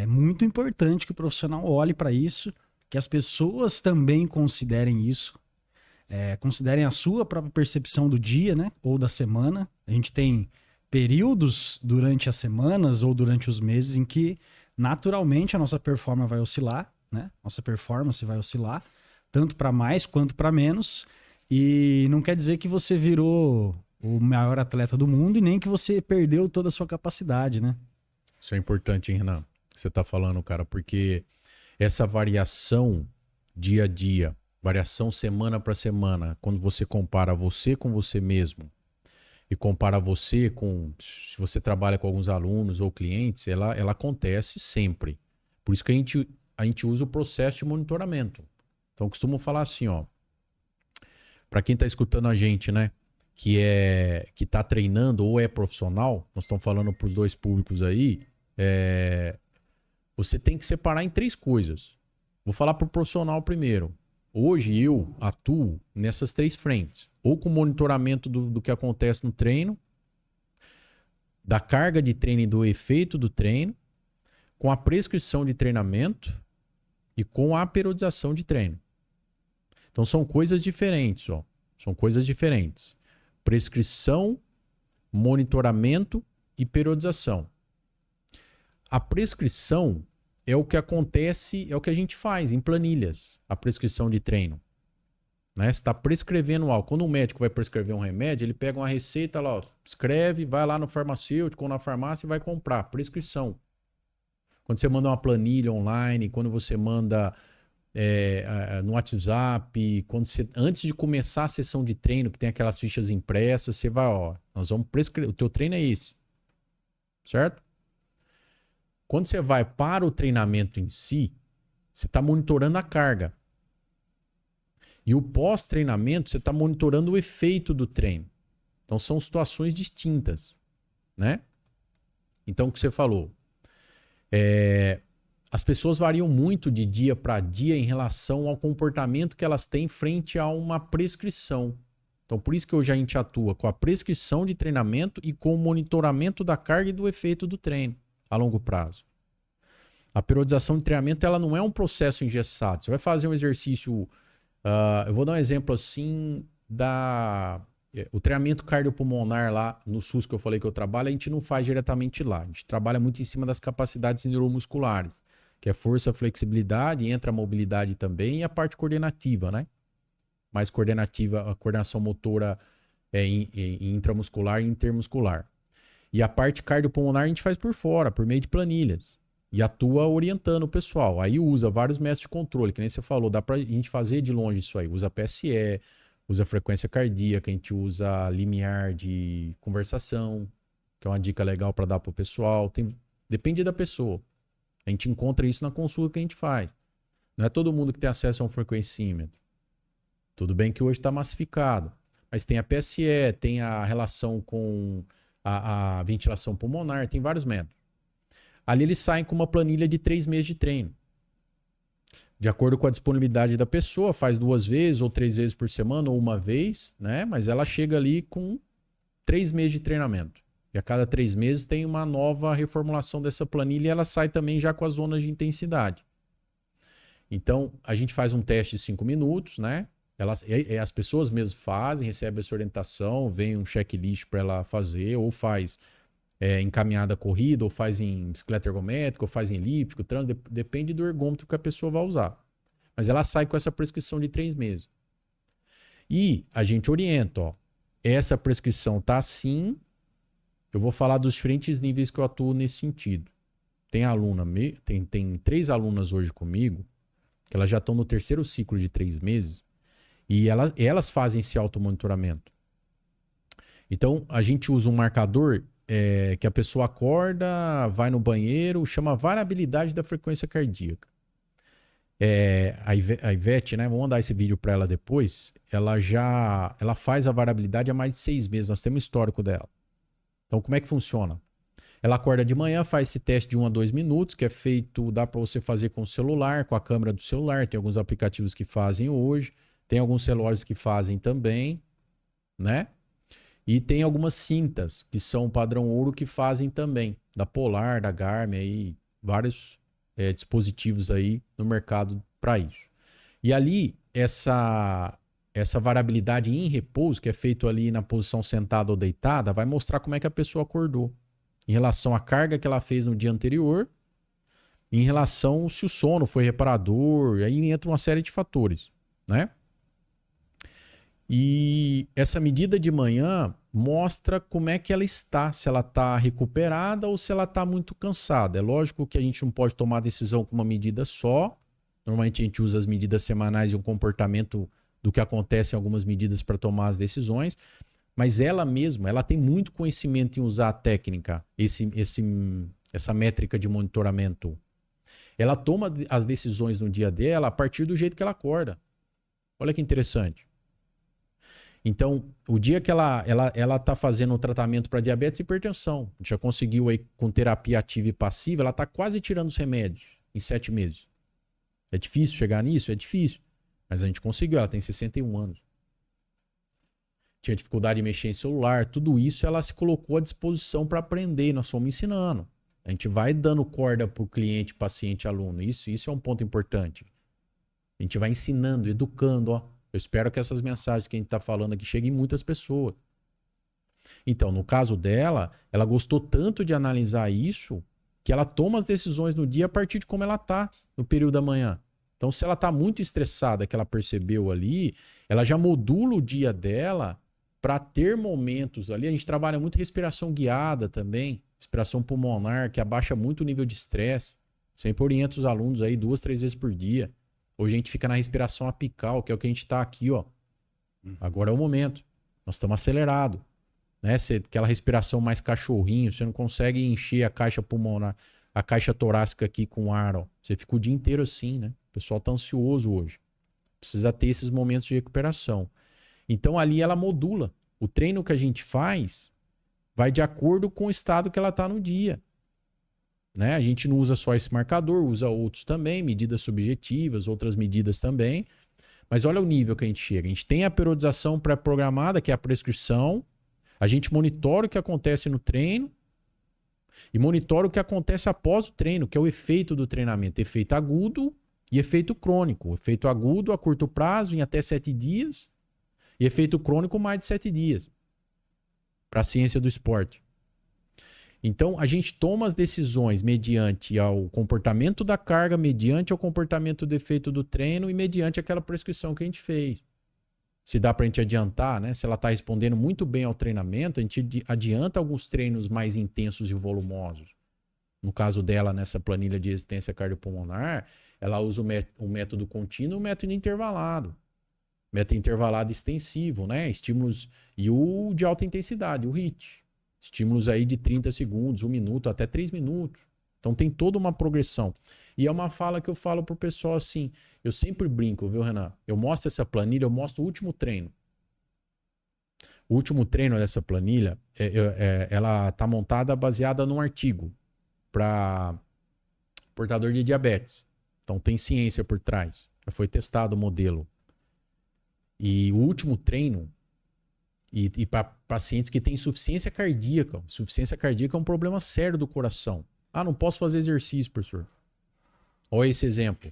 muito importante que o profissional olhe para isso, que as pessoas também considerem isso, considerem a sua própria percepção do dia, né? Ou da semana. A gente tem períodos durante as semanas ou durante os meses em que naturalmente a nossa performance vai oscilar, né? Nossa performance vai oscilar, tanto para mais quanto para menos. E não quer dizer que você virou o maior atleta do mundo e nem que você perdeu toda a sua capacidade, né? Isso é importante, hein, Renan? Que você tá falando, cara, porque essa variação dia a dia, variação semana para semana, quando você compara você com você mesmo e compara você com, se você trabalha com alguns alunos ou clientes, ela acontece sempre. Por isso que a gente usa o processo de monitoramento. Então, eu costumo falar assim, ó, para quem está escutando a gente, né, que está treinando ou é profissional, nós estamos falando para os dois públicos aí, você tem que separar em três coisas. Vou falar para o profissional primeiro. Hoje eu atuo nessas três frentes. Ou com monitoramento do que acontece no treino, da carga de treino e do efeito do treino, com a prescrição de treinamento e com a periodização de treino. Então são coisas diferentes, ó. São coisas diferentes. Prescrição, monitoramento e periodização. A prescrição é o que acontece, é o que a gente faz em planilhas, a prescrição de treino. Né? Você está prescrevendo algo. Quando um médico vai prescrever um remédio, ele pega uma receita lá, ó, escreve, vai lá no farmacêutico ou na farmácia e vai comprar. Prescrição. Quando você manda uma planilha online, quando você manda no WhatsApp, quando você, antes de começar a sessão de treino, que tem aquelas fichas impressas, você vai, ó, nós vamos prescrever, o teu treino é esse. Certo? Quando você vai para o treinamento em si, você está monitorando a carga. E o pós-treinamento, você está monitorando o efeito do treino. Então, são situações distintas, né? Então, o que você falou? As pessoas variam muito de dia para dia em relação ao comportamento que elas têm frente a uma prescrição. Então, por isso que hoje a gente atua com a prescrição de treinamento e com o monitoramento da carga e do efeito do treino a longo prazo. A periodização de treinamento, ela não é um processo engessado. Você vai fazer um exercício... eu vou dar um exemplo assim o treinamento cardiopulmonar lá no SUS que eu falei que eu trabalho, a gente não faz diretamente lá. A gente trabalha muito em cima das capacidades neuromusculares, que é força, flexibilidade, entra a mobilidade também e a parte coordenativa, né? Mais coordenativa, a coordenação motora intramuscular e intermuscular. E a parte cardiopulmonar a gente faz por fora, por meio de planilhas. E atua orientando o pessoal. Aí usa vários métodos de controle, que nem você falou, dá pra gente fazer de longe isso aí. Usa PSE, usa frequência cardíaca, a gente usa limiar de conversação, que é uma dica legal para dar pro pessoal. Depende da pessoa. A gente encontra isso na consulta que a gente faz. Não é todo mundo que tem acesso a um frequencímetro. Tudo bem que hoje está massificado, mas tem a PSE, tem a relação com a ventilação pulmonar, tem vários métodos. Ali eles saem com uma planilha de 3 meses de treino. De acordo com a disponibilidade da pessoa, faz 2 vezes ou 3 vezes por semana ou uma vez, né? Mas ela chega ali com 3 meses de treinamento. E a cada 3 meses tem uma nova reformulação dessa planilha e ela sai também já com as zonas de intensidade. Então, a gente faz um teste de 5 minutos, né? As pessoas mesmo fazem, recebem essa orientação, vem um checklist para ela fazer, ou faz encaminhada corrida, ou faz em bicicleta ergométrica, ou faz em elíptico, depende do ergômetro que a pessoa vai usar. Mas ela sai com essa prescrição de 3 meses. E a gente orienta, ó, essa prescrição tá assim, eu vou falar dos diferentes níveis que eu atuo nesse sentido. Tem 3 alunas hoje comigo, que elas já estão no 3º ciclo de 3 meses, e elas fazem esse automonitoramento. Então, a gente usa um marcador que a pessoa acorda, vai no banheiro, chama variabilidade da frequência cardíaca. A Ivete, né? Vou mandar esse vídeo para ela depois. Ela faz a variabilidade há mais de 6 meses. Nós temos um histórico dela. Então, como é que funciona? Ela acorda de manhã, faz esse teste de 1 a 2 minutos, que é feito, dá para você fazer com o celular, com a câmera do celular. Tem alguns aplicativos que fazem hoje. Tem alguns relógios que fazem também, né? E tem algumas cintas que são padrão ouro que fazem também, da Polar, da Garmin, aí vários dispositivos aí no mercado para isso. E ali, essa variabilidade em repouso, que é feito ali na posição sentada ou deitada, vai mostrar como é que a pessoa acordou em relação à carga que ela fez no dia anterior, em relação se o sono foi reparador, aí entra uma série de fatores, né? E essa medida de manhã mostra como é que ela está, se ela está recuperada ou se ela está muito cansada. É lógico que a gente não pode tomar decisão com uma medida só. Normalmente a gente usa as medidas semanais e o comportamento do que acontece em algumas medidas para tomar as decisões. Mas ela mesma, ela tem muito conhecimento em usar a técnica, essa métrica de monitoramento. Ela toma as decisões no dia dela a partir do jeito que ela acorda. Olha que interessante. Então, o dia que ela está fazendo um tratamento para diabetes e hipertensão, já conseguiu aí com terapia ativa e passiva, ela está quase tirando os remédios em 7 meses. É difícil chegar nisso? É difícil. Mas a gente conseguiu, ela tem 61 anos. Tinha dificuldade de mexer em celular, tudo isso ela se colocou à disposição para aprender, nós fomos ensinando. A gente vai dando corda para o cliente, paciente, aluno. Isso é um ponto importante. A gente vai ensinando, educando, ó. Eu espero que essas mensagens que a gente está falando aqui cheguem em muitas pessoas. Então, no caso dela, ela gostou tanto de analisar isso que ela toma as decisões no dia a partir de como ela está no período da manhã. Então, se ela está muito estressada, que ela percebeu ali, ela já modula o dia dela para ter momentos ali. A gente trabalha muito respiração guiada também, respiração pulmonar, que abaixa muito o nível de estresse. Sempre oriento os alunos aí 2, 3 vezes por dia. Hoje a gente fica na respiração apical, que é o que a gente está aqui, ó. Agora é o momento. Nós estamos acelerados. Né? Aquela respiração mais cachorrinho, você não consegue encher a caixa pulmonar, a caixa torácica aqui com ar, ó. Você fica o dia inteiro assim, né? O pessoal está ansioso hoje. Precisa ter esses momentos de recuperação. Então ali ela modula. O treino que a gente faz vai de acordo com o estado que ela está no dia. Né? A gente não usa só esse marcador, usa outros também, medidas subjetivas, outras medidas também. Mas olha o nível que a gente chega. A gente tem a periodização pré-programada, que é a prescrição. A gente monitora o que acontece no treino e monitora o que acontece após o treino, que é o efeito do treinamento. Efeito agudo e efeito crônico. Efeito agudo a curto prazo, em até 7 dias. E efeito crônico, mais de 7 dias. Para a ciência do esporte. Então, a gente toma as decisões mediante ao comportamento da carga, mediante ao comportamento do efeito do treino e mediante aquela prescrição que a gente fez. Se dá para a gente adiantar, né? Se ela está respondendo muito bem ao treinamento, a gente adianta alguns treinos mais intensos e volumosos. No caso dela, nessa planilha de resistência cardiopulmonar, ela usa o método contínuo e o método intervalado. Método intervalado extensivo, né? Estímulos e o de alta intensidade, o HIIT. Estímulos aí de 30 segundos, 1 minuto, até 3 minutos. Então tem toda uma progressão. E é uma fala que eu falo pro pessoal assim, eu sempre brinco, viu, Renan? Eu mostro essa planilha, eu mostro o último treino. O último treino dessa planilha, ela tá montada baseada num artigo para portador de diabetes. Então tem ciência por trás. Já foi testado o modelo. E o último treino, e para pacientes que têm insuficiência cardíaca. Insuficiência cardíaca é um problema sério do coração. Ah, não posso fazer exercício, professor. Olha esse exemplo.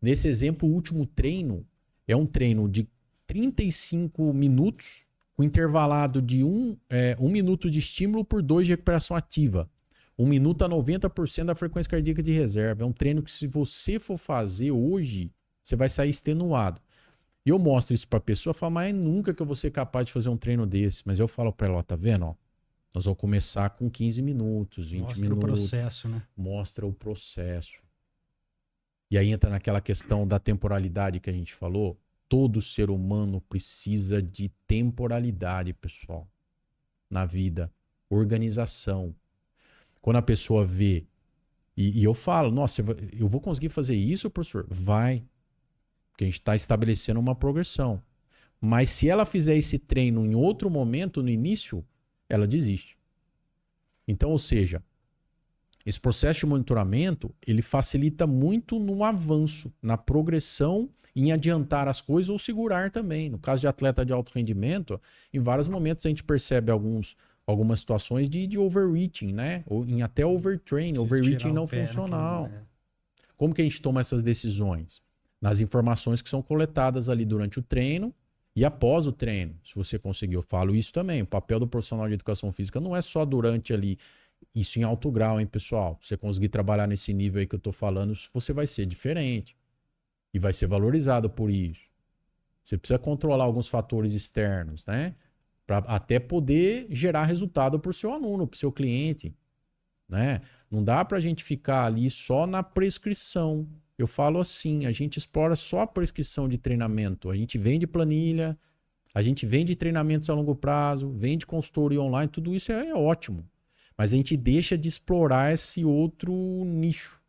Nesse exemplo, o último treino é um treino de 35 minutos, com intervalado de 1 minuto de estímulo por 2 de recuperação ativa. 1 minuto a 90% da frequência cardíaca de reserva. É um treino que, se você for fazer hoje, você vai sair extenuado. E eu mostro isso para a pessoa e falo, mas nunca que eu vou ser capaz de fazer um treino desse. Mas eu falo para ela, ó, tá vendo? Ó, nós vamos começar com 15 minutos, 20 minutos. Mostra o processo, né? Mostra o processo. E aí entra naquela questão da temporalidade que a gente falou. Todo ser humano precisa de temporalidade, pessoal, na vida. Organização. Quando a pessoa vê, e eu falo, nossa, eu vou conseguir fazer isso, professor? Vai. Porque a gente está estabelecendo uma progressão. Mas se ela fizer esse treino em outro momento, no início, ela desiste. Então, ou seja, esse processo de monitoramento, ele facilita muito no avanço, na progressão, em adiantar as coisas ou segurar também. No caso de atleta de alto rendimento, em vários momentos a gente percebe algumas situações de overreaching, né? Ou em até overtraining, overreaching não funcional. Né? Como que a gente toma essas decisões? Nas informações que são coletadas ali durante o treino e após o treino. Se você conseguir, eu falo isso também. O papel do profissional de educação física não é só durante ali, isso em alto grau, hein, pessoal? Se você conseguir trabalhar nesse nível aí que eu tô falando, você vai ser diferente. E vai ser valorizado por isso. Você precisa controlar alguns fatores externos, né? Para até poder gerar resultado para o seu aluno, para o seu cliente, né? Não dá para a gente ficar ali só na prescrição. Eu falo assim, a gente explora só a prescrição de treinamento. A gente vende planilha, a gente vende treinamentos a longo prazo, vende consultoria online, tudo isso é ótimo. Mas a gente deixa de explorar esse outro nicho,